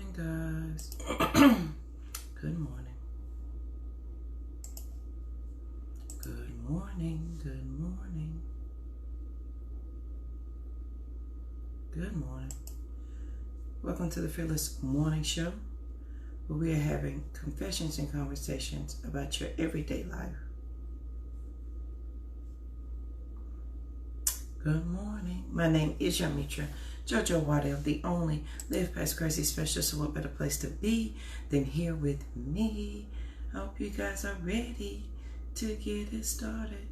morning, guys. Good morning. Good morning. Good morning. Good morning. Welcome to the Fearless Morning Show, where we are having confessions and conversations about your everyday life. Good morning. My name is Yamitra JoJo Waddell, the only Live Past Crazy specialist. So what better place to be than here with me? I hope you guys are ready to get it started.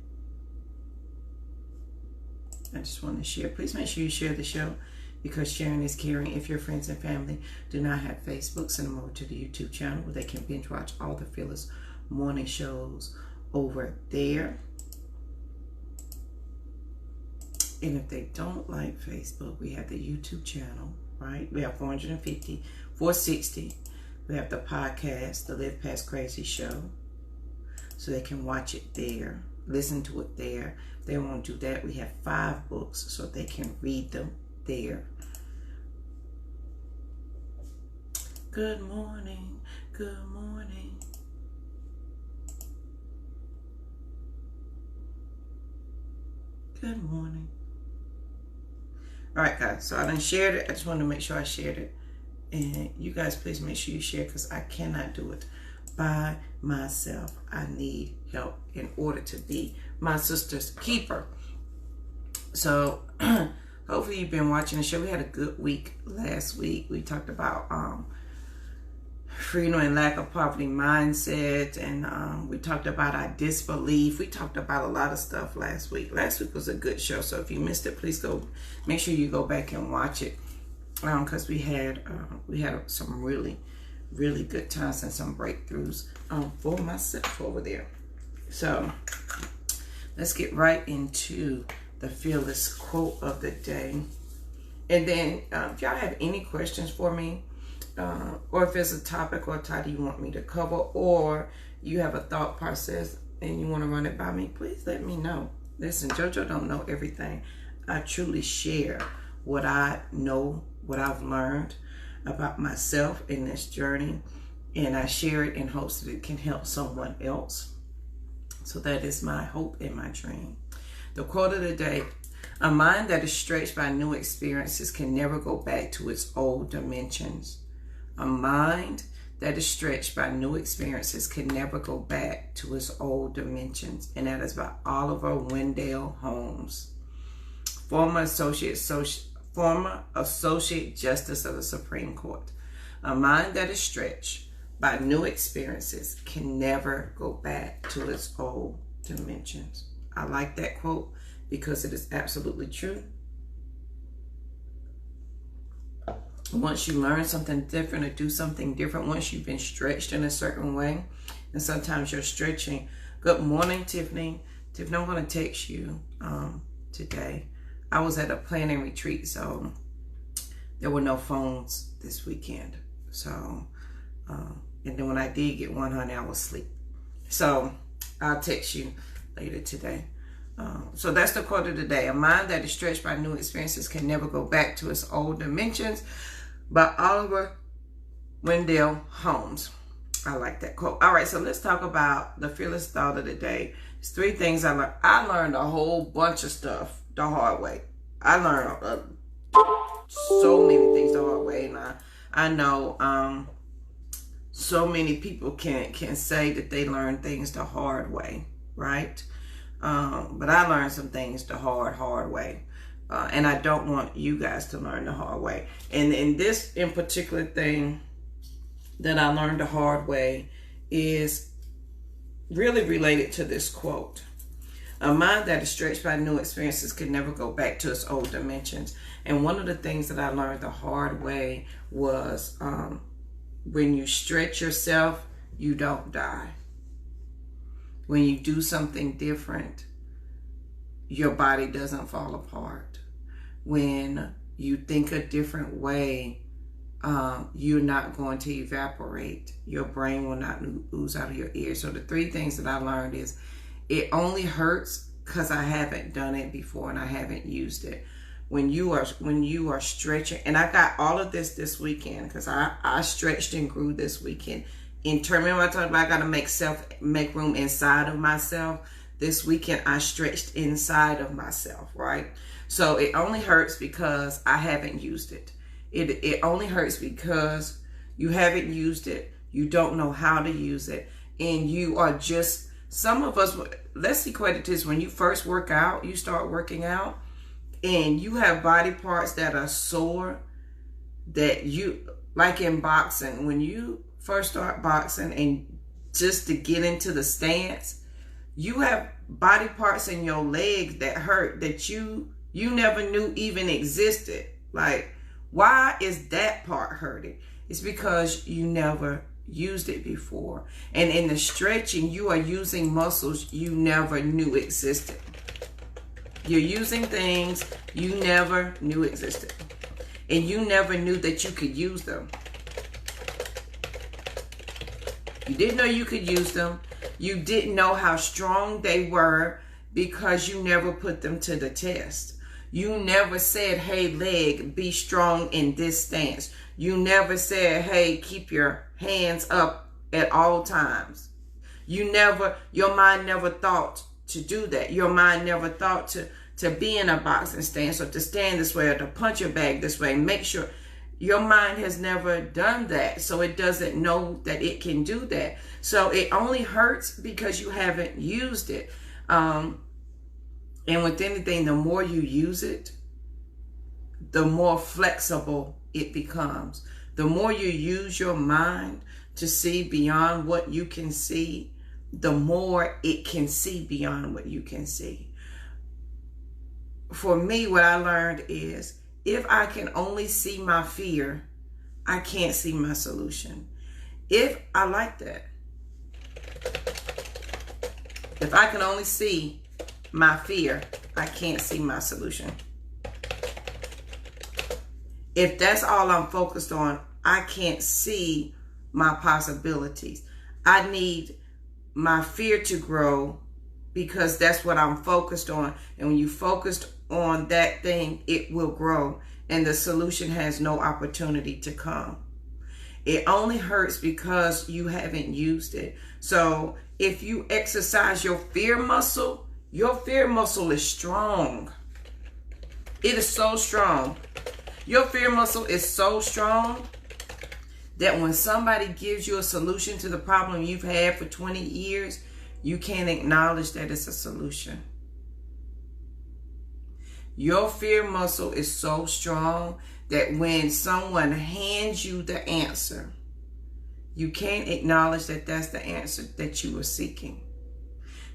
I just want to share. Please make sure you share the show, because sharing is caring. If your friends and family do not have Facebook, send them over to the YouTube channel where they can binge watch all the Fearless Morning shows over there. And if they don't like Facebook, we have the YouTube channel, right? We have 460. We have the podcast, the Live Past Crazy show. So they can watch it there, listen to it there. If they won't do that, we have 5 books so they can read them there. Good morning. Good morning. Good morning. All right, guys, so I done shared it. I just wanted to make sure I shared it. And you guys, please make sure you share, because I cannot do it by myself. I need help in order to be my sister's keeper. So hopefully you've been watching the show. We had a good week last week. We talked about freedom and lack of poverty mindset, and we talked about our disbelief. We talked about a lot of stuff last week. Last week was a good show, so if you missed it, please go make sure you go back and watch it, because we had some really good times and some breakthroughs for myself over there. So let's get right into the Fearless quote of the day, and then if y'all have any questions for me, or if there's a topic or a title you want me to cover, or you have a thought process and you want to run it by me, please let me know. Listen, JoJo don't know everything. I truly share what I know, what I've learned about myself in this journey, and I share it in hopes that it can help someone else. So that is my hope and my dream. The quote of the day: a mind that is stretched by new experiences can never go back to its old dimensions. A mind that is stretched by new experiences can never go back to its old dimensions. And that is by Oliver Wendell Holmes, former Associate Justice of the Supreme Court. A mind that is stretched by new experiences can never go back to its old dimensions. I like that quote because it is absolutely true. Once you learn something different or do something different, once you've been stretched in a certain way, and sometimes you're stretching. Good morning, Tiffany. Tiffany, I'm going to text you today. I was at a planning retreat, so there were no phones this weekend. So, and then when I did get one, honey, I was asleep. So I'll text you later today. So that's the quote of the day. A mind that is stretched by new experiences can never go back to its old dimensions, by Oliver Wendell Holmes. I like that quote. All right, so let's talk about the Fearless thought of the day. There's 3 things I learned. I learned a whole bunch of stuff the hard way. I learned so many things the hard way, and I know so many people can say that they learn things the hard way, right? But I learned some things the hard way. And I don't want you guys to learn the hard way. And in this in particular thing that I learned the hard way is really related to this quote. A mind that is stretched by new experiences can never go back to its old dimensions. And one of the things that I learned the hard way was when you stretch yourself, you don't die. When you do something different, your body doesn't fall apart. When you think a different way, you're not going to evaporate. Your brain will not ooze out of your ears. So the 3 things that I learned is it only hurts because I haven't done it before and I haven't used it. when you are stretching. And I got all of this weekend, because I stretched and grew this weekend. In terms of what I talked about, I got to make room inside of myself. This weekend I stretched inside of myself, right? So it only hurts because I haven't used it. It only hurts because you haven't used it. You don't know how to use it. And you are just, some of us, let's equate it to this. When you first work out, you start working out, and you have body parts that are sore, that you, like in boxing, when you first start boxing and just to get into the stance, you have body parts in your legs that hurt that you never knew even existed. Like, why is that part hurting? It's because you never used it before. And in the stretching, you are using muscles you never knew existed. You're using things you never knew existed. And you never knew that you could use them. You didn't know you could use them. You didn't know how strong they were because you never put them to the test. You never said, hey, leg, be strong in this stance. You never said, hey, keep your hands up at all times. Your mind never thought to do that. Your mind never thought to be in a boxing stance, or to stand this way, or to punch your bag this way. Make sure your mind has never done that. So it doesn't know that it can do that. So it only hurts because you haven't used it. And with anything, the more you use it, the more flexible it becomes. The more you use your mind to see beyond what you can see, the more it can see beyond what you can see. For me, what I learned is, if I can only see my fear, I can't see my solution. If I like that. If I can only see my fear, I can't see my solution. If that's all I'm focused on, I can't see my possibilities. I need my fear to grow because that's what I'm focused on. And when you focused on that thing, it will grow, and the solution has no opportunity to come. It only hurts because you haven't used it. So if you exercise your fear muscle is strong. It is so strong. Your fear muscle is so strong that when somebody gives you a solution to the problem you've had for 20 years, you can't acknowledge that it's a solution. Your fear muscle is so strong that when someone hands you the answer, you can't acknowledge that that's the answer that you were seeking.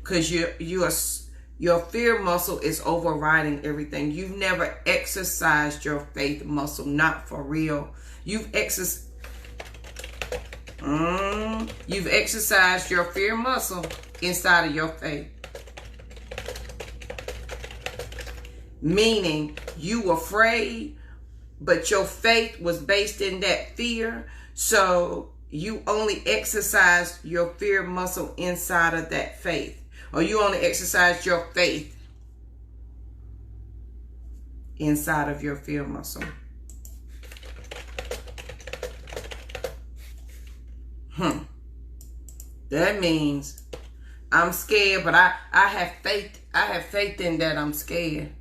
Because your fear muscle is overriding everything. You've never exercised your faith muscle, not for real. You've exercised your fear muscle inside of your faith. Meaning you were afraid, but your faith was based in that fear. So you only exercise your fear muscle inside of that faith. Or you only exercise your faith inside of your fear muscle. That means I'm scared, but I have faith. I have faith in that I'm scared.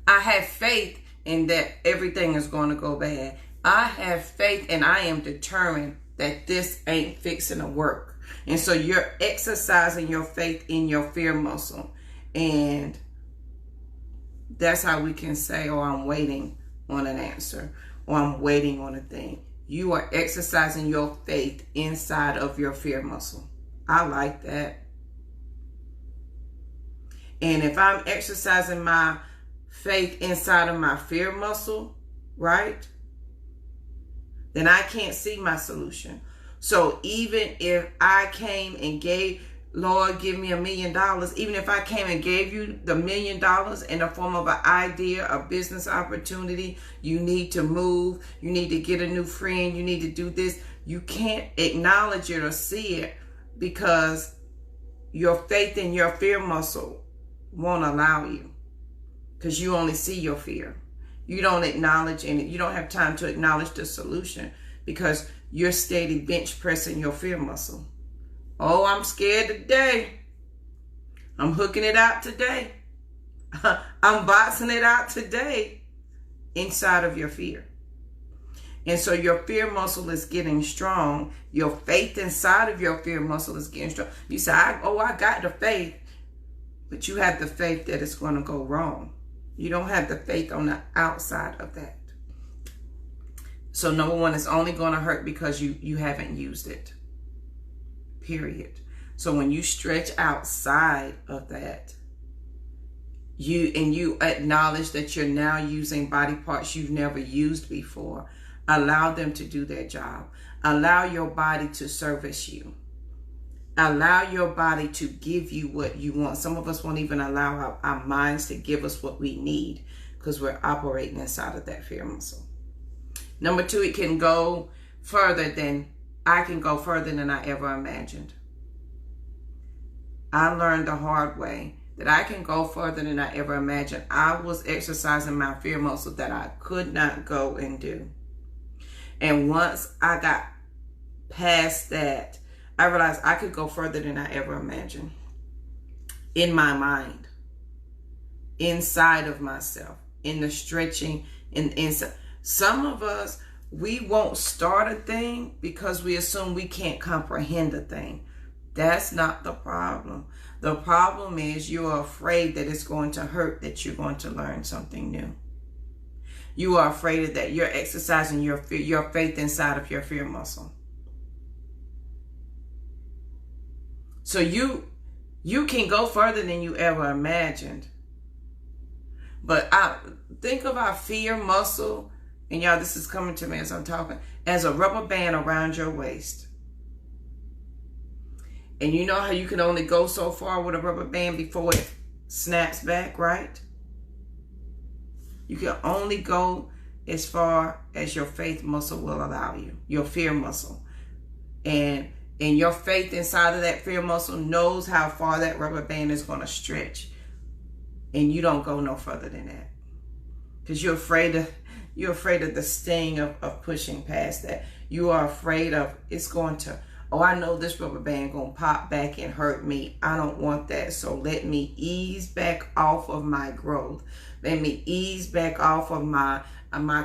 I have faith in that everything is going to go bad. I have faith and I am determined that this ain't fixing to work. And so you're exercising your faith in your fear muscle. And that's how we can say, oh, I'm waiting on an answer, or I'm waiting on a thing. You are exercising your faith inside of your fear muscle. I like that. And if I'm exercising my faith inside of my fear muscle, right, then I can't see my solution. So even if I came and gave, Lord, give me $1 million, even if I came and gave you the $1 million in the form of an idea, a business opportunity, you need to move, you need to get a new friend, you need to do this, you can't acknowledge it or see it because your faith in your fear muscle won't allow you, because you only see your fear. You don't acknowledge any, you don't have time to acknowledge the solution because you're steady bench pressing your fear muscle. Oh, I'm scared today. I'm hooking it out today. I'm boxing it out today inside of your fear. And so your fear muscle is getting strong. Your faith inside of your fear muscle is getting strong. You say, I got the faith. But you have the faith that it's going to go wrong. You don't have the faith on the outside of that. So number one, it's only going to hurt because you haven't used it. Period. So when you stretch outside of that, you acknowledge that you're now using body parts you've never used before. Allow them to do their job. Allow your body to service you. Allow your body to give you what you want. Some of us won't even allow our minds to give us what we need because we're operating inside of that fear muscle. Number two, it can go further than I ever imagined. I learned the hard way that I can go further than I ever imagined. I was exercising my fear muscle that I could not go and do. And once I got past that, I realized I could go further than I ever imagined. In my mind, inside of myself, in the stretching, inside. Some of us, we won't start a thing because we assume we can't comprehend a thing. That's not the problem. The problem is you're afraid that it's going to hurt, that you're going to learn something new. You are afraid of that. You're exercising your faith inside of your fear muscle. So you can go further than you ever imagined. But think of our fear muscle, and y'all, this is coming to me as I'm talking, as a rubber band around your waist. And you know how you can only go so far with a rubber band before it snaps back, right? You can only go as far as your faith muscle will allow you, your fear muscle. And your faith inside of that fear muscle knows how far that rubber band is going to stretch. And you don't go no further than that. Because you're afraid of the sting of pushing past that. You are afraid of it's going to, I know this rubber band going to pop back and hurt me. I don't want that. So let me ease back off of my growth. Let me ease back off of my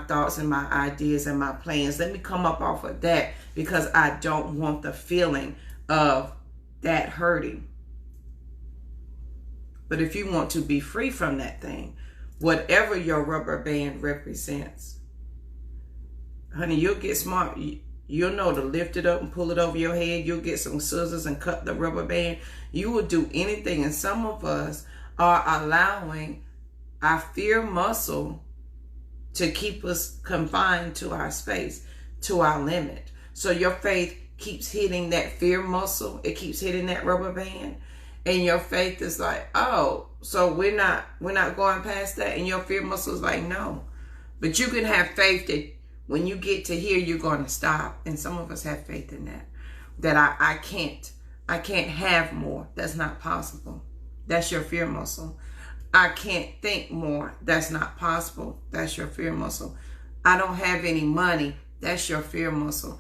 thoughts and my ideas and my plans. Let me come up off of that because I don't want the feeling of that hurting. But if you want to be free from that thing, whatever your rubber band represents, honey, you'll get smart. You'll know to lift it up and pull it over your head. You'll get some scissors and cut the rubber band. You will do anything. And some of us are allowing our fear muscle to keep us confined to our space, to our limit. So your faith keeps hitting that fear muscle. It keeps hitting that rubber band. And your faith is like, oh, so we're not going past that. And your fear muscle is like, no. But you can have faith that when you get to here, you're going to stop. And some of us have faith in that. That I can't have more. That's not possible. That's your fear muscle. I can't think more. That's not possible. That's your fear muscle. I don't have any money. That's your fear muscle.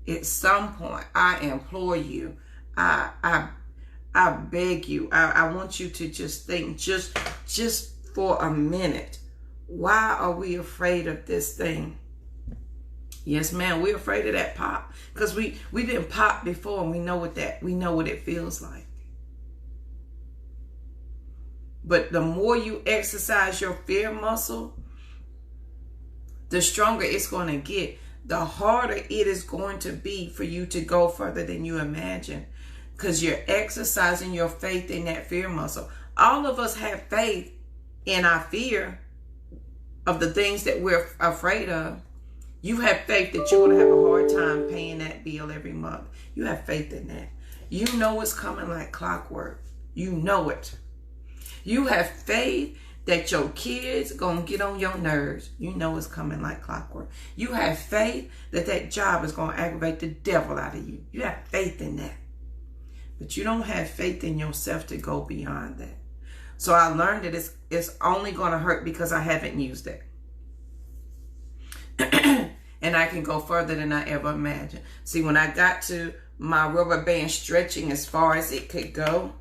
At some point, I implore you. I beg you. I want you to just think, just for a minute. Why are we afraid of this thing? Yes, ma'am, we're afraid of that pop because we didn't pop before, and we know what it feels like. But the more you exercise your fear muscle, the stronger it's going to get. The harder it is going to be for you to go further than you imagine because you're exercising your faith in that fear muscle. All of us have faith in our fear of the things that we're afraid of. You have faith that you're going to have a hard time paying that bill every month. You have faith in that. You know it's coming like clockwork. You know it. You have faith that your kids going to get on your nerves. You know it's coming like clockwork. You have faith that that job is going to aggravate the devil out of you. You have faith in that. But you don't have faith in yourself to go beyond that. So I learned that it's only going to hurt because I haven't used it. And I can go further than I ever imagined. See, when I got to my rubber band stretching as far as it could go,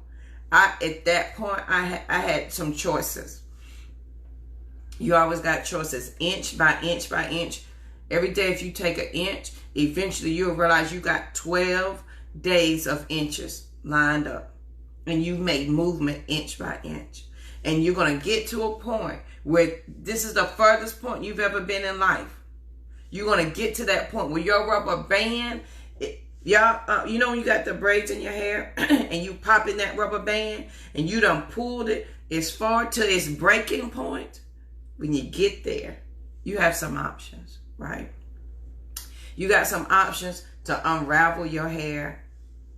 at that point, I had some choices. You always got choices, inch by inch by inch. Every day, if you take an inch, eventually you'll realize you got 12 days of inches lined up. And you made movement inch by inch. And you're going to get to a point where this is the furthest point you've ever been in life. You're going to get to that point where your rubber band, y'all, you know when you got the braids in your hair and you pop in that rubber band and you done pulled it as far to its breaking point? When you get there, you have some options, right? You got some options to unravel your hair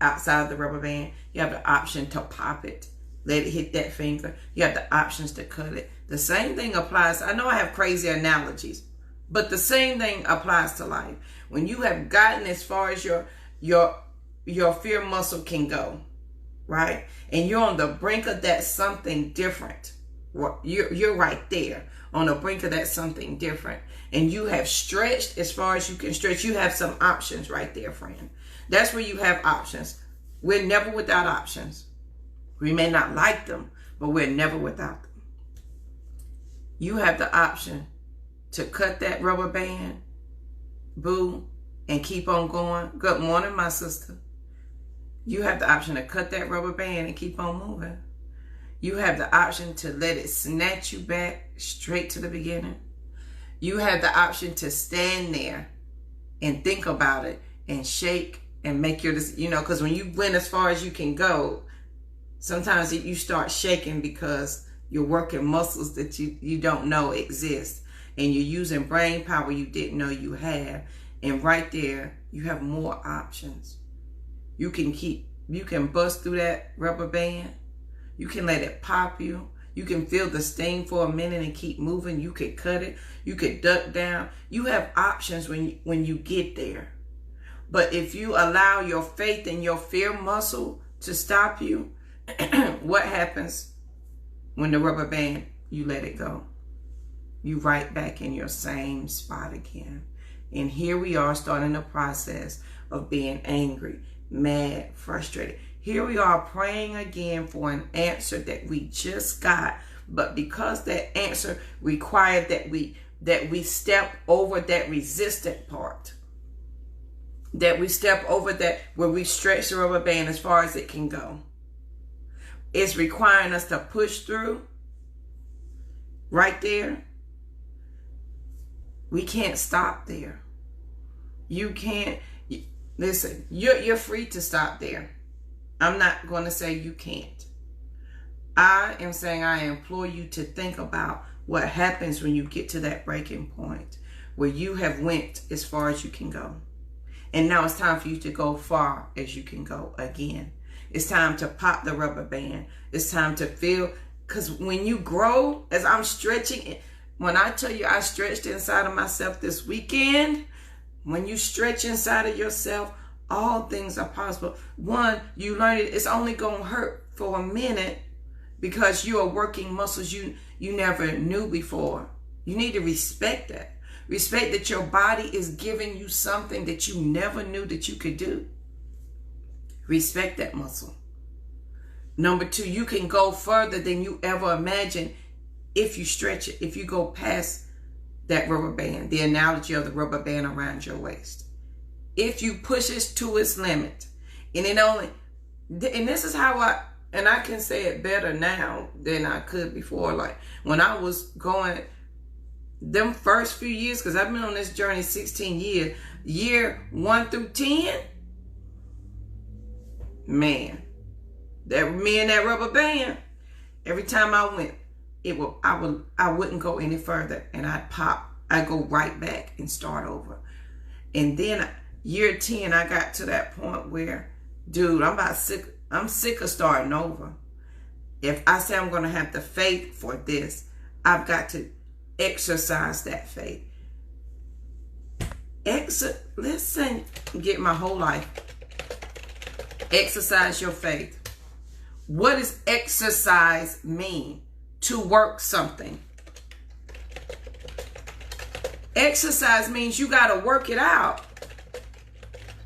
outside the rubber band. You have the option to pop it, let it hit that finger. You have the options to cut it. The same thing applies. I know I have crazy analogies, but the same thing applies to life. When you have gotten as far as your fear muscle can go, right? And you're on the brink of that something different. You're right there on the brink of that something different. And you have stretched as far as you can stretch. You have some options right there, friend. That's where you have options. We're never without options. We may not like them, but we're never without them. You have the option to cut that rubber band, boo, and keep on going. Good morning, my sister. You have the option to cut that rubber band and keep on moving. You have the option to let it snatch you back straight to the beginning. You have the option to stand there and think about it and shake and make your, because when you went as far as you can go, sometimes you start shaking because you're working muscles that you don't know exist. And you're using brain power you didn't know you had. And right there, you have more options. You can bust through that rubber band. You can let it pop you. You can feel the sting for a minute and keep moving. You could cut it. You could duck down. You have options when you get there. But if you allow your faith and your fear muscle to stop you, what happens when the rubber band, you let it go? You right back in your same spot again. And here we are starting the process of being angry, mad, frustrated. Here we are praying again for an answer that we just got. But because that answer required that we step over that resistant part, that we step over that where we stretch the rubber band as far as it can go, it's requiring us to push through right there. We can't stop there. You can't. Listen, you're free to stop there. I'm not going to say you can't. I am saying I implore you to think about what happens when you get to that breaking point where you have went as far as you can go. And now it's time for you to go far as you can go again. It's time to pop the rubber band. It's time to feel, because when you grow, as I'm stretching, when I tell you I stretched inside of myself this weekend, when you stretch inside of yourself, all things are possible. One, you learn it's only going to hurt for a minute because you are working muscles you never knew before. You need to respect that. Respect that your body is giving you something that you never knew that you could do. Respect that muscle. Number two, you can go further than you ever imagined if you stretch it, if you go past that rubber band, the analogy of the rubber band around your waist. If you push it to its limit, and this is how I can say it better now than I could before. Like when I was going, them first few years, because I've been on this journey 16 years, year 1 through 10, man, me and that rubber band, every time I went, I wouldn't go any further, and I'd go right back and start over. And then year 10, I got to that point where, dude, I'm sick of starting over. If I say I'm going to have the faith for this, I've got to exercise that faith. Listen, get my whole life. Exercise your faith. What does exercise mean? To work something. Exercise means you got to work it out.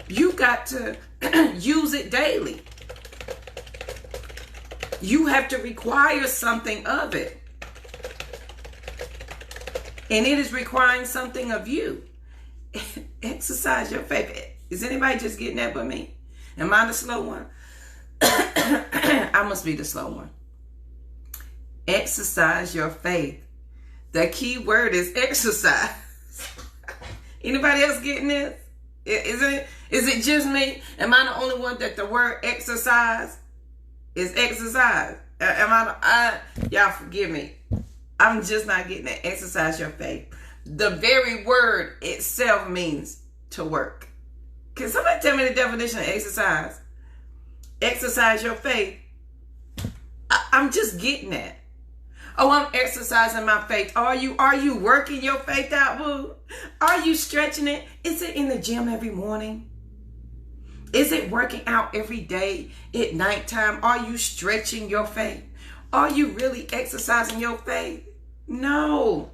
You got to use it daily. You have to require something of it. And it is requiring something of you. Exercise your faith. Is anybody just getting that but me? Am I the slow one? I must be the slow one. Exercise your faith. The key word is exercise. Anybody else getting this? Is it just me? Am I the only one that the word exercise is exercise? Y'all forgive me. I'm just not getting that. Exercise your faith. The very word itself means to work. Can somebody tell me the definition of exercise? Exercise your faith. I'm just getting that. Oh, I'm exercising my faith. Are you working your faith out, boo? Are you stretching it? Is it in the gym every morning? Is it working out every day at nighttime? Are you stretching your faith? Are you really exercising your faith? No.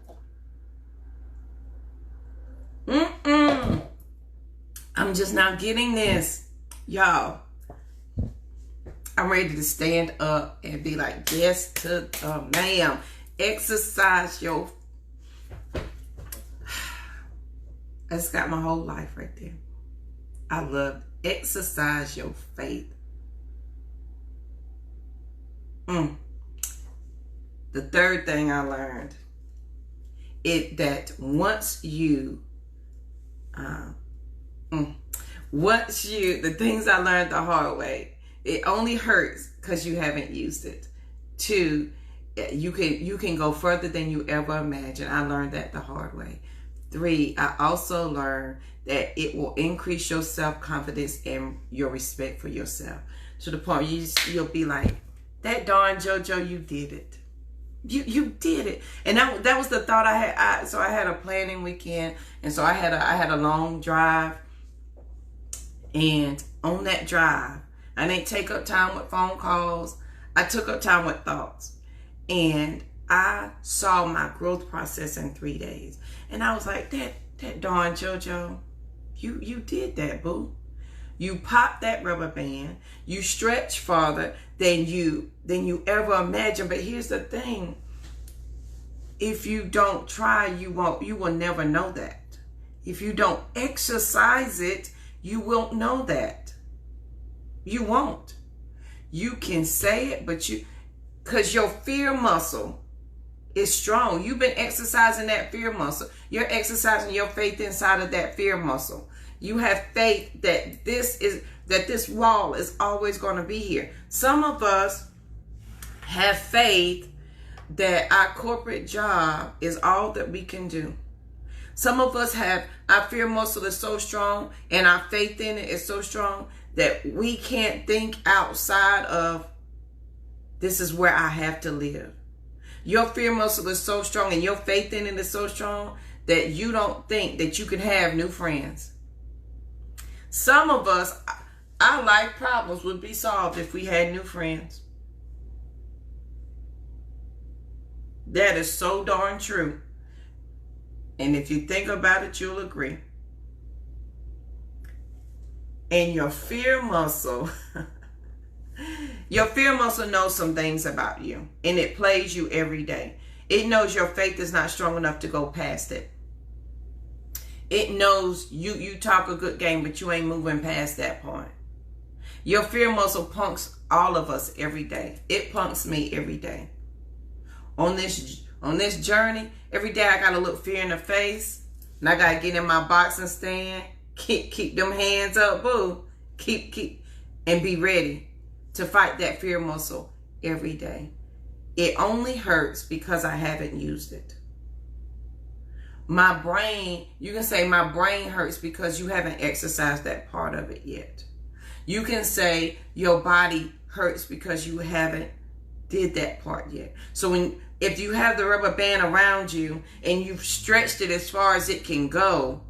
I'm just not getting this. Y'all, I'm ready to stand up and be like, yes to the ma'am. Exercise your... That's got my whole life right there. I love exercise your faith. The third thing I learned is that once you, the things I learned the hard way, it only hurts because you haven't used it. 2, you can go further than you ever imagined. I learned that the hard way. 3, I also learned that it will increase your self-confidence and your respect for yourself. To the point you'll be like, that darn JoJo, you did it. You did it. And that was the thought I had. So I had a planning weekend, and so I had a long drive. And on that drive, I didn't take up time with phone calls. I took up time with thoughts. And I saw my growth process in 3 days. And I was like, that darn JoJo, you did that, boo. You popped that rubber band. You stretched farther than you ever imagined. But here's the thing. If you don't try, you will never know that. If you don't exercise it, you won't know that. You won't. You can say it, but because your fear muscle is strong. You've been exercising that fear muscle. You're exercising your faith inside of that fear muscle. You have faith that this wall is always going to be here. Some of us have faith that our corporate job is all that we can do. Some of us have, our fear muscle is so strong and our faith in it is so strong that we can't think outside of, this is where I have to live. Your fear muscle is so strong and your faith in it is so strong that you don't think that you can have new friends. Some of us, our life problems would be solved if we had new friends. That is so darn true. And if you think about it, you'll agree. And your fear muscle, knows some things about you. And it plays you every day. It knows your faith is not strong enough to go past it. It knows you talk a good game, but you ain't moving past that point. Your fear muscle punks all of us every day. It punks me every day. On this journey, every day I gotta look fear in the face, and I gotta get in my boxing stand, keep them hands up, boo, keep, and be ready to fight that fear muscle every day. It only hurts because I haven't used it. My brain, you can say my brain hurts because you haven't exercised that part of it yet. You can say your body hurts because you haven't did that part yet. So if you have the rubber band around you and you've stretched it as far as it can go,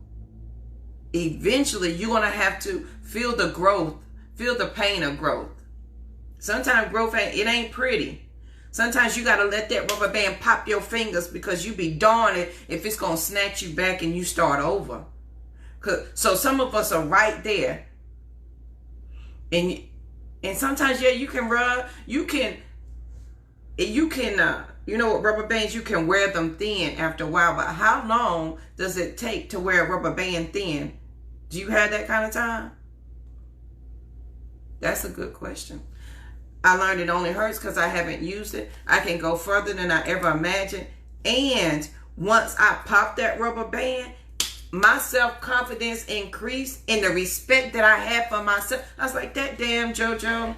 eventually you're going to have to feel the growth, feel the pain of growth. Sometimes growth ain't pretty. Sometimes you got to let that rubber band pop your fingers, because you be darned if it's going to snatch you back and you start over. So some of us are right there. And sometimes, yeah, you can rub, you know what, rubber bands, you can wear them thin after a while, but how long does it take to wear a rubber band thin? Do you have that kind of time? That's a good question. I learned it only hurts because I haven't used it. I can go further than I ever imagined. And once I popped that rubber band, my self-confidence increased, and the respect that I had for myself. I was like, that damn JoJo,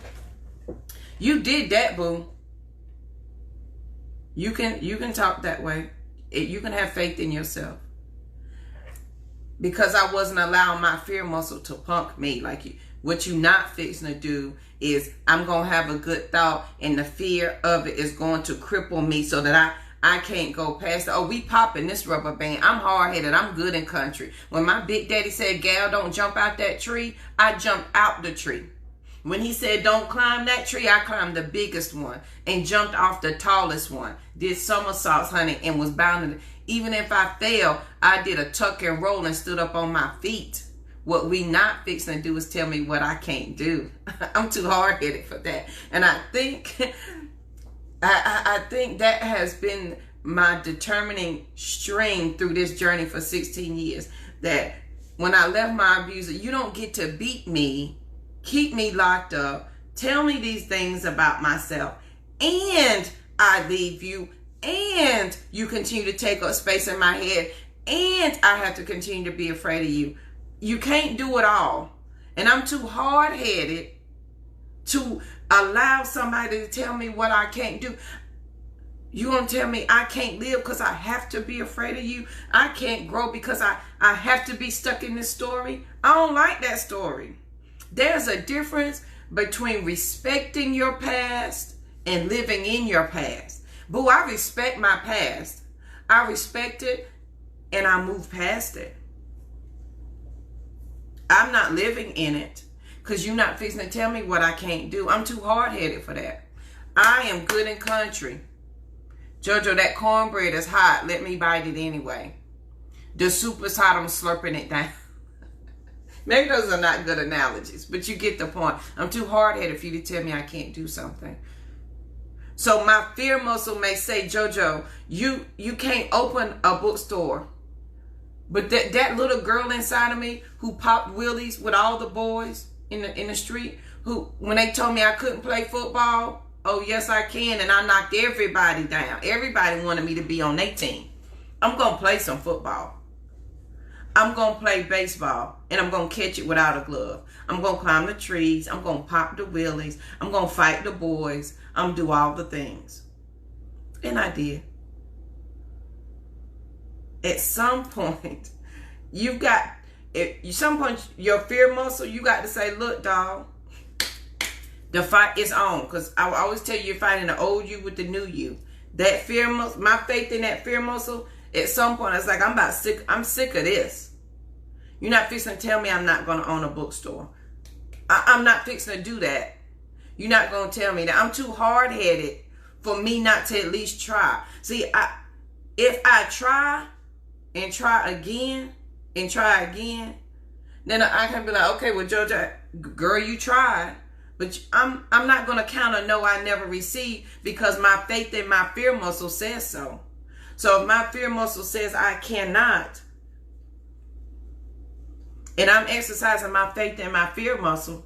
you did that, boo. You can talk that way. You can have faith in yourself. Because I wasn't allowing my fear muscle to punk me. Like, what you not fixing to do is, I'm going to have a good thought, and the fear of it is going to cripple me so that I can't go past it. Oh, we popping this rubber band. I'm hard-headed. I'm good in country. When my big daddy said, gal, don't jump out that tree, I jumped out the tree. When he said, don't climb that tree, I climbed the biggest one and jumped off the tallest one. Did somersaults, honey, and was bound to. Even if I fell, I did a tuck and roll and stood up on my feet. What we not fixing to do is tell me what I can't do. I'm too hard-headed for that. And I think I think that has been my determining string through this journey for 16 years. That when I left my abuser, you don't get to beat me, keep me locked up, tell me these things about myself, and I leave you, and you continue to take up space in my head, and I have to continue to be afraid of you. You can't do it all. And I'm too hard-headed to allow somebody to tell me what I can't do. You gonna tell me I can't live because I have to be afraid of you? I can't grow because I have to be stuck in this story? I don't like that story. There's a difference between respecting your past and living in your past. Boo, I respect my past. I respect it, and I move past it. I'm not living in it because you're not fixing to tell me what I can't do. I'm too hard-headed for that. I am good in country. JoJo, that cornbread is hot. Let me bite it anyway. The soup is hot. I'm slurping it down. Maybe those are not good analogies, but you get the point. I'm too hard-headed for you to tell me I can't do something. So my fear muscle may say, JoJo, you can't open a bookstore. But that little girl inside of me who popped wheelies with all the boys in the street, who, when they told me I couldn't play football, oh, yes, I can. And I knocked everybody down. Everybody wanted me to be on their team. I'm going to play some football. I'm going to play baseball, and I'm going to catch it without a glove. I'm going to climb the trees. I'm going to pop the wheelies. I'm going to fight the boys. I'm going to do all the things. And I did. At some point, your fear muscle, you got to say, look, dog, the fight is on. Because I always tell you, you're fighting the old you with the new you. That fear muscle, my faith in that fear muscle, at some point, it's like, I'm sick of this. You're not fixing to tell me I'm not going to own a bookstore. I'm not fixing to do that. You're not going to tell me that. I'm too hard-headed for me not to at least try. See, if I try and try again, then I can be like, okay, well, JoJo, girl, you tried. But I'm not going to count a no I never received, because my faith in my fear muscle says so. So if my fear muscle says I cannot, and I'm exercising my faith in my fear muscle,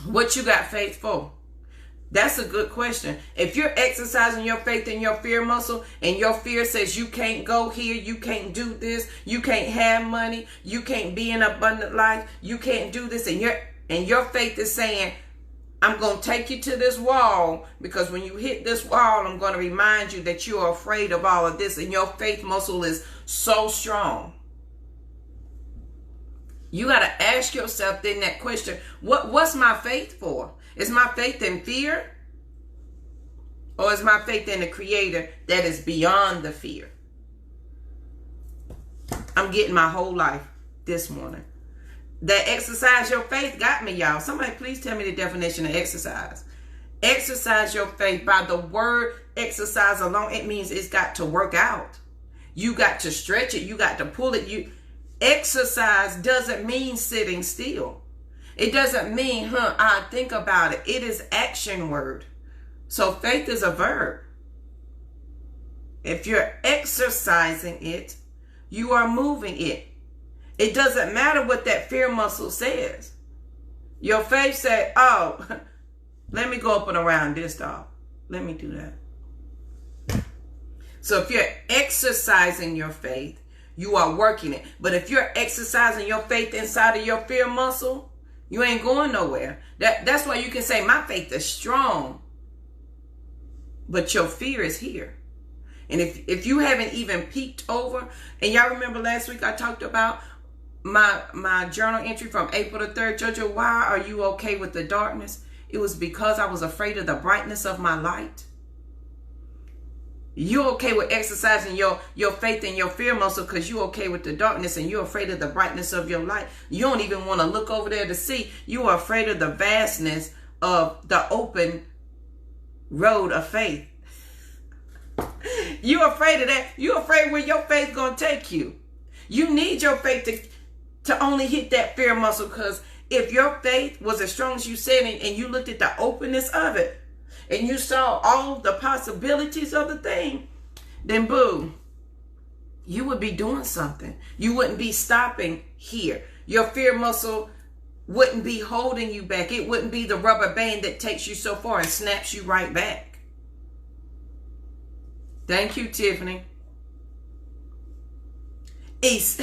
what you got faith for? That's a good question. If you're exercising your faith in your fear muscle, and your fear says you can't go here, you can't do this, you can't have money, you can't be in abundant life, you can't do this, and your faith is saying, I'm going to take you to this wall, because when you hit this wall, I'm going to remind you that you're afraid of all of this, and your faith muscle is so strong. You got to ask yourself then that question, what's my faith for? Is my faith in fear? Or is my faith in the Creator that is beyond the fear? I'm getting my whole life this morning. That exercise your faith got me, y'all. Somebody please tell me the definition of exercise. Exercise your faith. By the word exercise alone, it means it's got to work out. You got to stretch it. You got to pull it. Exercise doesn't mean sitting still. It doesn't mean, I think about it. It is action word. So faith is a verb. If you're exercising it, you are moving it. It doesn't matter what that fear muscle says. Your faith said, oh, let me go up and around this dog. Let me do that. So if you're exercising your faith, you are working it. But if you're exercising your faith inside of your fear muscle, you ain't going nowhere. That's why you can say, my faith is strong, but your fear is here. And if you haven't even peeked over, and y'all remember last week I talked about my journal entry from April the 3rd, Jojo, why are you okay with the darkness? It was because I was afraid of the brightness of my light. You're okay with exercising your faith and your fear muscle because you're okay with the darkness and you're afraid of the brightness of your light. You don't even want to look over there to see. You are afraid of the vastness of the open road of faith. You're afraid of that. You're afraid where your faith going to take you. You need your faith to only hit that fear muscle, because if your faith was as strong as you said and you looked at the openness of it and you saw all the possibilities of the thing, then boom, you would be doing something. You wouldn't be stopping here. Your fear muscle wouldn't be holding you back. It wouldn't be the rubber band that takes you so far and snaps you right back. Thank you, Tiffany. East.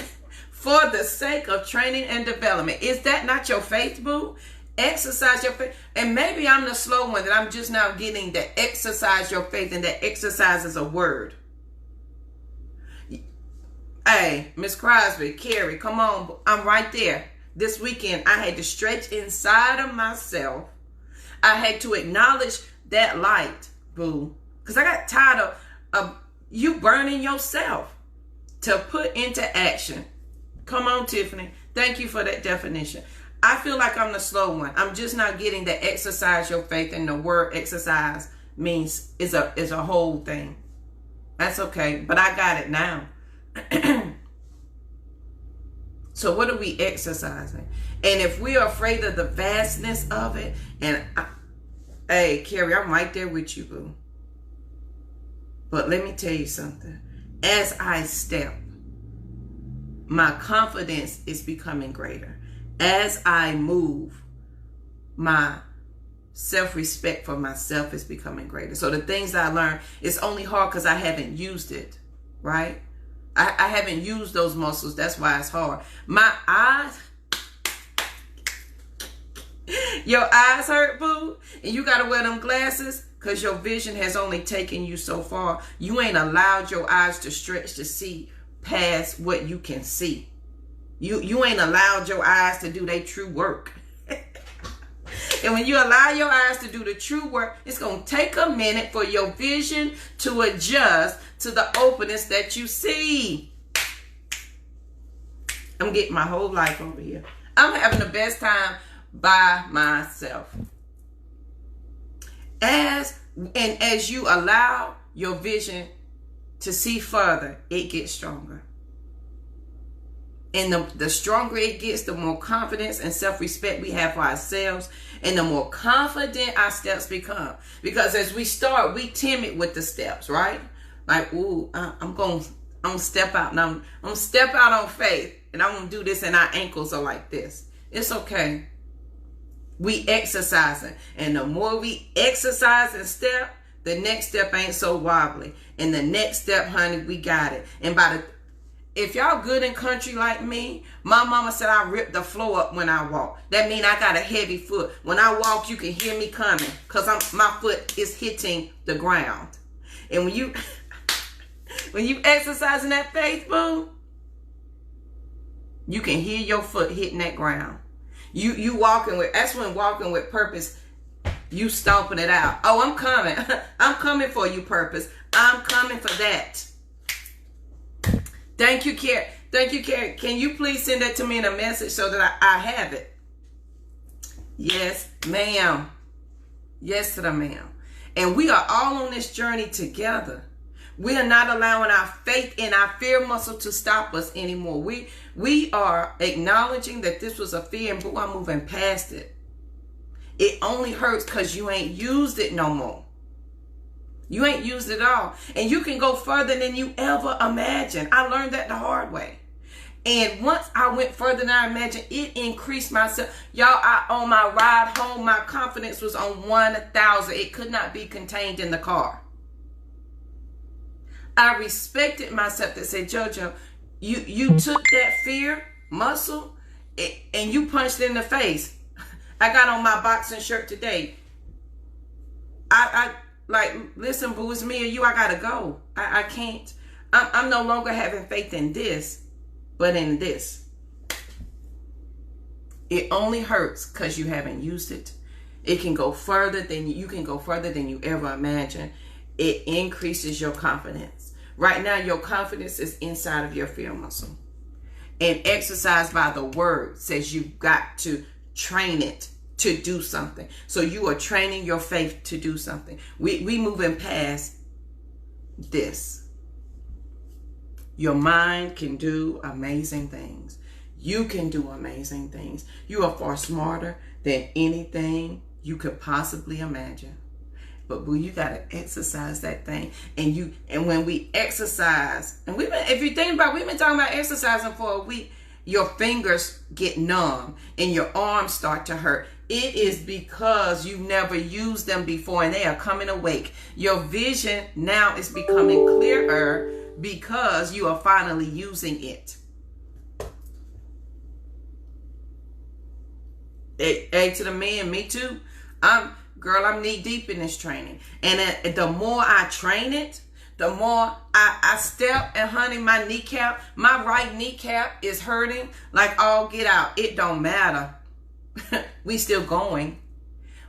For the sake of training and development. Is that not your faith, boo? Exercise your faith. And maybe I'm the slow one that I'm just now getting that exercise your faith, and that exercise is a word. Hey, Miss Crosby, Carrie, come on. I'm right there. This weekend, I had to stretch inside of myself. I had to acknowledge that light, boo. Because I got tired of you burning yourself to put into action. Come on, Tiffany. Thank you for that definition. I feel like I'm the slow one. I'm just not getting that exercise your faith, and the word exercise means is a whole thing. That's okay, but I got it now. So what are we exercising? And if we are afraid of the vastness of it, and hey, Carrie, I'm right there with you, boo. But let me tell you something. As I step, my confidence is becoming greater. As I move, my self-respect for myself is becoming greater. So the things I learned, it's only hard because I haven't used it, right? I haven't used those muscles. That's why it's hard. My eyes, your eyes hurt, boo, and you got to wear them glasses because your vision has only taken you so far. You ain't allowed your eyes to stretch to see past what you can see. You ain't allowed your eyes to do their true work. And when you allow your eyes to do the true work, it's going to take a minute for your vision to adjust to the openness that you see. I'm getting my whole life over here. I'm having the best time by myself. As you allow your vision to see further, it gets stronger. And the stronger it gets, the more confidence and self-respect we have for ourselves, and the more confident our steps become. Because as we start, we timid with the steps, right? Like, ooh, I'm going to step out, and I'm going to step out on faith, and I'm going to do this, and our ankles are like this. It's okay. We exercising, and the more we exercise and step, the next step ain't so wobbly. And the next step, honey, we got it. And if y'all good in country like me, my mama said I rip the floor up when I walk. That means I got a heavy foot. When I walk, you can hear me coming because my foot is hitting the ground. And when you exercising that faith, boo, you can hear your foot hitting that ground. You walking with, that's when walking with purpose, you stomping it out. Oh, I'm coming. I'm coming for you, purpose. I'm coming for that. Thank you, Thank you, Carrie. Can you please send that to me in a message so that I have it? Yes, ma'am. Yes, to the ma'am. And we are all on this journey together. We are not allowing our faith and our fear muscle to stop us anymore. We are acknowledging that this was a fear, and I'm moving past it. It only hurts because you ain't used it no more. You ain't used it all. And you can go further than you ever imagined. I learned that the hard way. And once I went further than I imagined, it increased myself. Y'all, on my ride home, my confidence was on 1,000. It could not be contained in the car. I respected myself that said, JoJo, you took that fear muscle and you punched it in the face. I got on my boxing shirt today. I like, listen, boo, it's me or you. I gotta go. I can't. I'm no longer having faith in this, but in this. It only hurts because you haven't used it. It can go further than you ever imagined. It increases your confidence. Right now, your confidence is inside of your fear muscle. And exercise by the word says you've got to train it to do something. So you are training your faith to do something. We moving past this. Your mind can do amazing things. You can do amazing things. You are far smarter than anything you could possibly imagine. But boo, you gotta exercise that thing. And when we exercise, and if you think about it, we've been talking about exercising for a week, your fingers get numb and your arms start to hurt. It is because you've never used them before and they are coming awake. Your vision now is becoming clearer because you are finally using it. Hey, to the man, me too. I'm knee deep in this training. And the more I train it, the more I step, and honey, my right kneecap is hurting like all get out. It don't matter. We still going.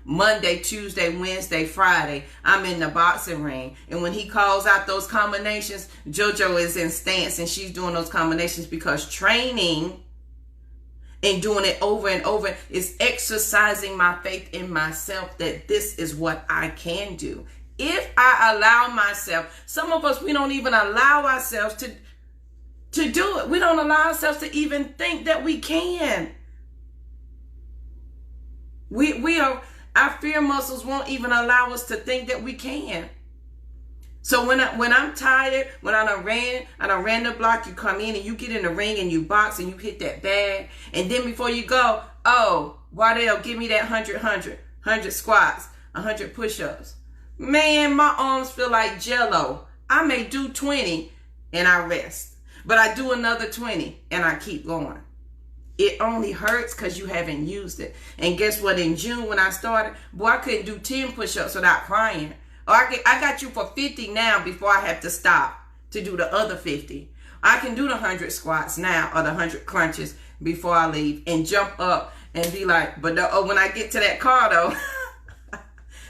Monday, Tuesday, Wednesday, Friday, I'm in the boxing ring. And when he calls out those combinations, JoJo is in stance and she's doing those combinations because training and doing it over and over is exercising my faith in myself that this is what I can do. If I allow myself, some of us, we don't even allow ourselves to do it. We don't allow ourselves to even think that we can. Our fear muscles won't even allow us to think that we can. So when I'm tired, when I done ran the block, you come in and you get in the ring and you box and you hit that bag. And then before you go, oh, Wardell, give me that 100 squats, 100 push-ups. Man, my arms feel like jello. I may do 20 and I rest. But I do another 20 and I keep going. It only hurts because you haven't used it. And guess what? In June when I started, boy, I couldn't do 10 push-ups without crying. Or I got you for 50 now before I have to stop to do the other 50. I can do the 100 squats now or the 100 crunches before I leave and jump up and be like, but when I get to that car though,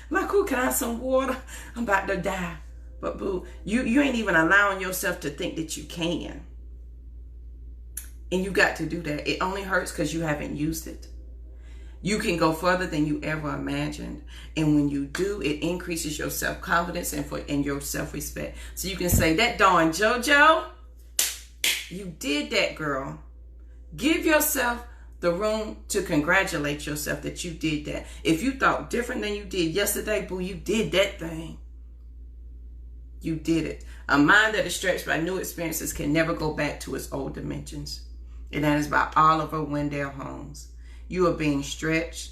like, who can I have some water? I'm about to die. But boo, you ain't even allowing yourself to think that you can. And you got to do that. It only hurts because you haven't used it. You can go further than you ever imagined. And when you do, it increases your self-confidence and your self-respect. So you can say, that darn JoJo, you did that, girl. Give yourself the room to congratulate yourself that you did that. If you thought different than you did yesterday, boo, you did that thing. You did it. A mind that is stretched by new experiences can never go back to its old dimensions. And that is by Oliver Wendell Holmes. You are being stretched.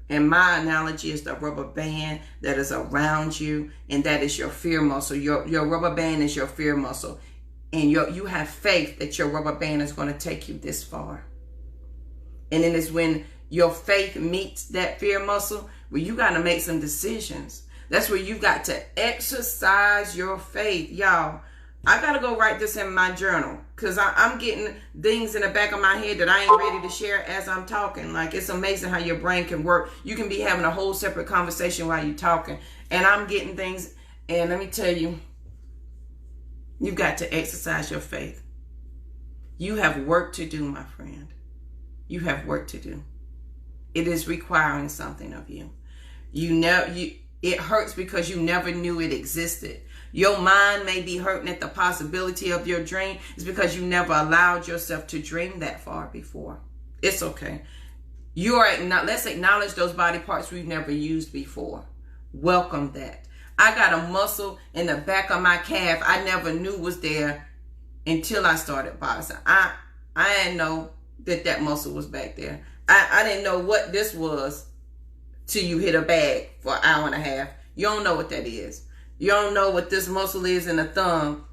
And my analogy is the rubber band that is around you, and that is your fear muscle. Your rubber band is your fear muscle. And you have faith that your rubber band is going to take you this far. And then it's when your faith meets that fear muscle where you got to make some decisions. That's where you've got to exercise your faith. Y'all, I got to go write this in my journal because I'm getting things in the back of my head that I ain't ready to share as I'm talking. Like, it's amazing how your brain can work. You can be having a whole separate conversation while you're talking. And I'm getting things. And let me tell you, you've got to exercise your faith. You have work to do, my friend. You have work to do. It is requiring something of you. It hurts because you never knew it existed. Your mind may be hurting at the possibility of your dream. It's because you never allowed yourself to dream that far before. It's okay. Let's acknowledge those body parts we've never used before. Welcome that. I got a muscle in the back of my calf I never knew was there until I started boxing. I didn't know that muscle was back there. I didn't know what this was till you hit a bag for an hour and a half. You don't know what that is. You don't know what this muscle is in the thumb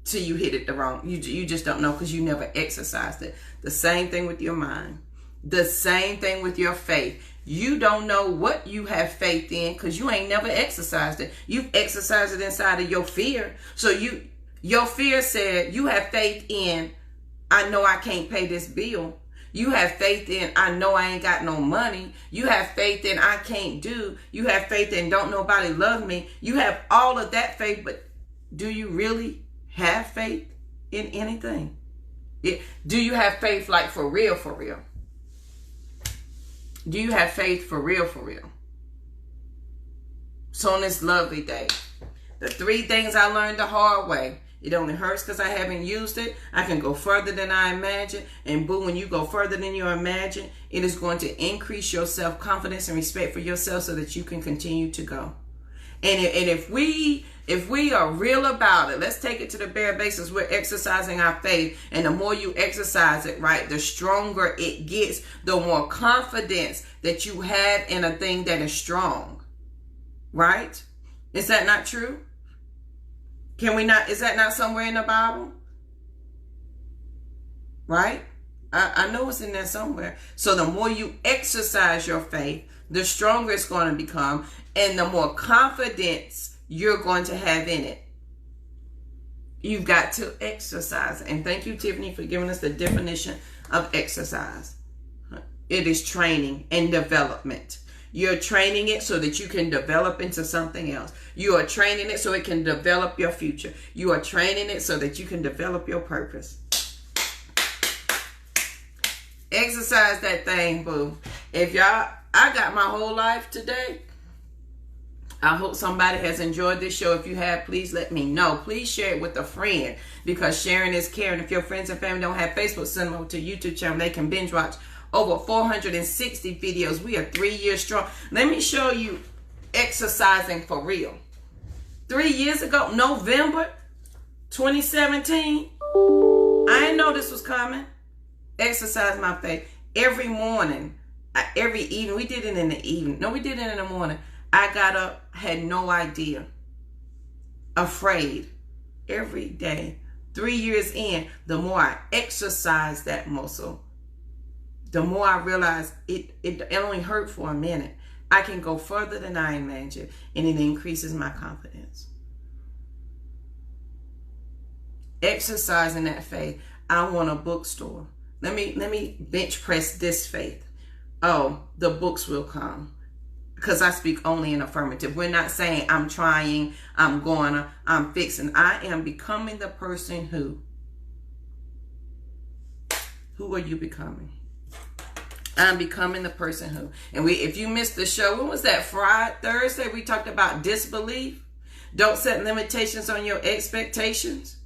till you hit it the wrong. You just don't know because you never exercised it. The same thing with your mind. The same thing with your faith. You don't know what you have faith in because you ain't never exercised it. You've exercised it inside of your fear. So your fear said you have faith in, I know I can't pay this bill. You have faith in, I know I ain't got no money. You have faith in, I can't do. You have faith in, don't nobody love me. You have all of that faith, but do you really have faith in anything? Do you have faith like for real, for real? Do you have faith for real, for real? So on this lovely day, the 3 things I learned the hard way. It only hurts because I haven't used it. I can go further than I imagine. And boo, when you go further than you imagine, it is going to increase your self-confidence and respect for yourself so that you can continue to go. And if we are real about it, let's take it to the bare basics. We're exercising our faith. And the more you exercise it, right, the stronger it gets, the more confidence that you have in a thing that is strong. Right? Is that not true? Is that not somewhere in the Bible? Right? I know it's in there somewhere. So the more you exercise your faith, the stronger it's going to become, and the more confidence you're going to have in it. You've got to exercise. And thank you, Tiffany, for giving us the definition of exercise. It is training and development. You're training it so that you can develop into something else. You are training it so it can develop your future. You are training it so that you can develop your purpose. Exercise that thing, boo. I got my whole life today. I hope somebody has enjoyed this show. If you have, please let me know. Please share it with a friend because sharing is caring. If your friends and family don't have Facebook, send them over to YouTube channel. They can binge watch over 460 videos. We are 3 years strong. Let me show you exercising for real. 3 years ago, November 2017, I didn't know this was coming. Exercise my faith. Every morning, every evening. We did it in the evening. No, we did it in the morning. I got up, had no idea. Afraid. Every day. 3 years in, the more I exercise that muscle, the more I realize it only hurt for a minute. I can go further than I imagined, and it increases my confidence. Exercising that faith. I want a bookstore. Let me bench press this faith. Oh, the books will come. Because I speak only in affirmative. We're not saying I'm trying, I'm gonna, I'm fixing. I am becoming the person who. Who are you becoming? I'm becoming the person who. And if you missed the show, when was that? Thursday, we talked about disbelief. Don't set limitations on your expectations.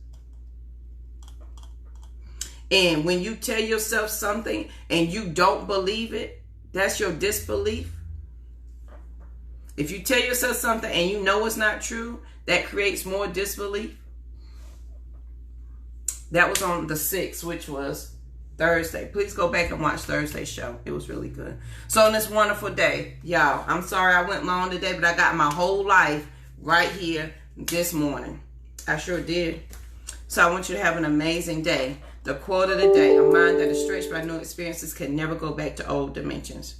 And when you tell yourself something and you don't believe it, that's your disbelief. If you tell yourself something and you know it's not true, that creates more disbelief. That was on the 6th, which was Thursday. Please go back and watch Thursday's show. It was really good. So on this wonderful day, y'all, I'm sorry I went long today, but I got my whole life right here this morning. I sure did. So I want you to have an amazing day. The quote of the day: a mind that is stretched by new experiences can never go back to old dimensions.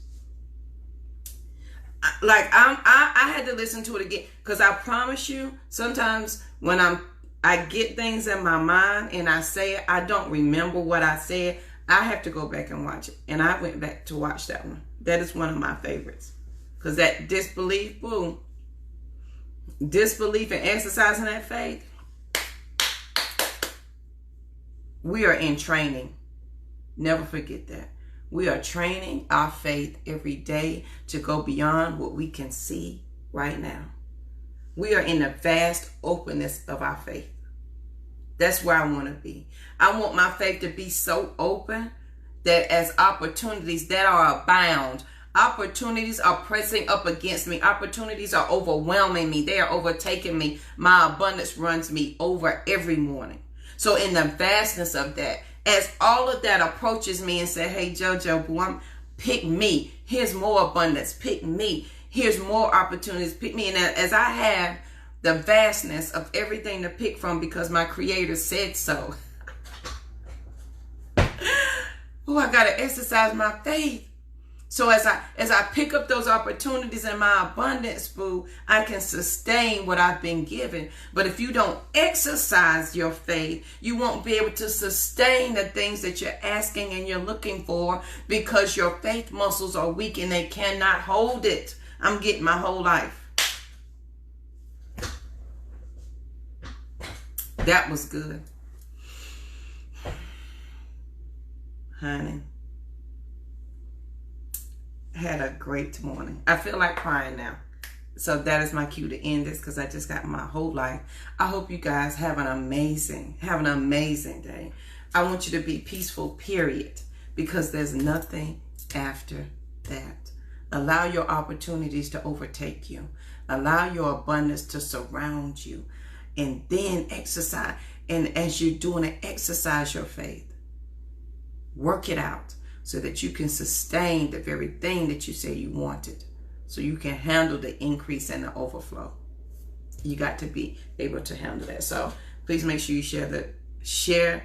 I had to listen to it again because I promise you, sometimes when I get things in my mind and I say it, I don't remember what I said. I have to go back and watch it. And I went back to watch that one. That is one of my favorites. Because that disbelief, boom. Disbelief and exercising that faith. We are in training. Never forget that. We are training our faith every day to go beyond what we can see right now. We are in the vast openness of our faith. That's where I want to be. I want my faith to be so open that as opportunities that are abound, opportunities are pressing up against me, opportunities are overwhelming me, they are overtaking me, my abundance runs me over every morning. So in the vastness of that, as all of that approaches me and say, hey, JoJo, boy, pick me. Here's more abundance. Pick me. Here's more opportunities. Pick me. And as I have the vastness of everything to pick from because my Creator said so, oh, I got to exercise my faith. So as I pick up those opportunities in my abundance, boo, I can sustain what I've been given. But if you don't exercise your faith, you won't be able to sustain the things that you're asking and you're looking for because your faith muscles are weak and they cannot hold it. I'm getting my whole life. That was good. Honey. Had a great morning. I feel like crying now. So that is my cue to end this because I just got my whole life. I hope you guys have an amazing day. I want you to be peaceful, period, because there's nothing after that. Allow your opportunities to overtake you. Allow your abundance to surround you. And then exercise. And as you're doing it, exercise your faith. Work it out so that you can sustain the very thing that you say you wanted. So you can handle the increase and the overflow. You got to be able to handle that. So please make sure you share the show.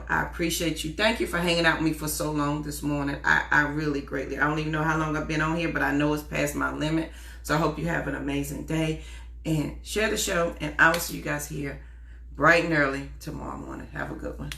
I appreciate you. Thank you for hanging out with me for so long this morning. I really greatly. I don't even know how long I've been on here, but I know it's past my limit. So I hope you have an amazing day. And share the show. And I will see you guys here bright and early tomorrow morning. Have a good one.